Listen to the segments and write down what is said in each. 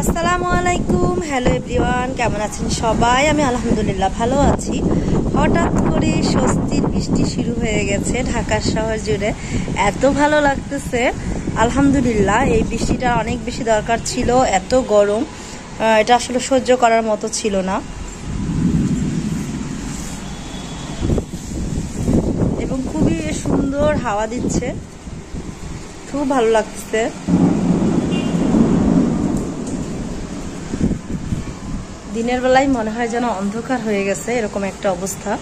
আসসালামু আলাইকুম। Hello everyone, কেমন আছেন সবাই? আমি আলহামদুলিল্লাহ ভালো আছি। হঠাৎ করে স্বস্তির বৃষ্টি শুরু হয়ে গেছে ঢাকা শহর জুড়ে। এত ভালো লাগতেছে আলহামদুলিল্লাহ। এই বৃষ্টিটা অনেক বেশি দরকার ছিল। এত গরম, এটা আসলে সহ্য করার মতো ছিল না। এবং খুবই সুন্দর হাওয়া দিচ্ছে, খুব ভালো লাগতেছে। দিনের বেলায় মনে হয় যেন অন্ধকার হয়ে গেছে, এরকম একটা অবস্থা।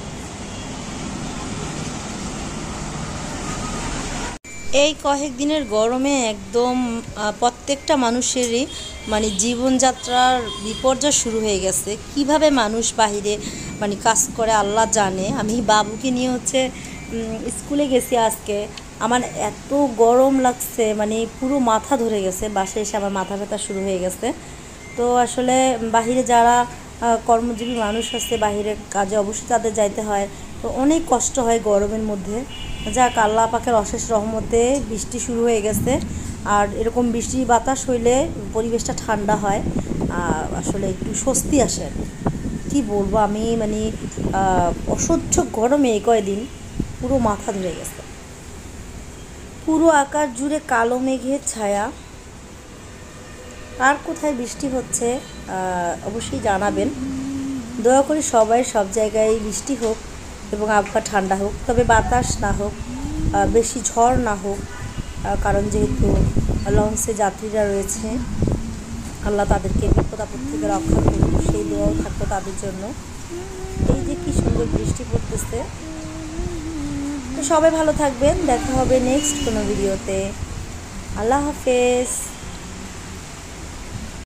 এই কয়েক দিনের গরমে একদম প্রত্যেকটা মানুষেরই জীবনযাত্রার বিপর্যয় শুরু হয়ে গেছে। কিভাবে মানুষ বাহিরে কাজ করে আল্লাহ জানে। আমি বাবুকে নিয়ে স্কুলে গেছি আজকে। আমার এত গরম লাগছে, পুরো মাথা ধরে গেছে। বাসায় এসে আমার মাথা ব্যথা শুরু হয়ে গেছে। তো আসলে বাহিরে যারা কর্মজীবী মানুষ আছে, বাহিরে কাজে অবশ্যই তাদের যাইতে হয়। তো অনেক কষ্ট হয় গরমের মধ্যে। যাক, আল্লাহ পাকের অশেষ রহমতে বৃষ্টি শুরু হয়ে গেছে। আর এরকম বৃষ্টি বাতাস হইলে পরিবেশটা ঠান্ডা হয়, আসলে একটু স্বস্তি আসে। কি বলবো আমি, অসহ্য গরমে এই কয়দিন পুরো মাথা ধরে গেছে। পুরো আকাশ জুড়ে কালো মেঘের ছায়া। আর কোথায় বৃষ্টি হচ্ছে অবশ্যই জানাবেন। দয়া করে সবাই সব জায়গায় বৃষ্টি হোক এবং আবহাওয়া ঠান্ডা হোক, তবে বাতাস না হোক, বেশি ঝড় না হোক। কারণ যেহেতু লঞ্চে যাত্রীরা রয়েছে, আল্লাহ তাদেরকে বিপদ আপদ থেকে রক্ষা করুন, সেই দোয়াও থাকতো তাদের জন্য। এই যে কি সুন্দর বৃষ্টি পড়তেছে। তো সবাই ভালো থাকবেন, দেখা হবে নেক্সট কোনো ভিডিওতে। আল্লাহ হাফেজ।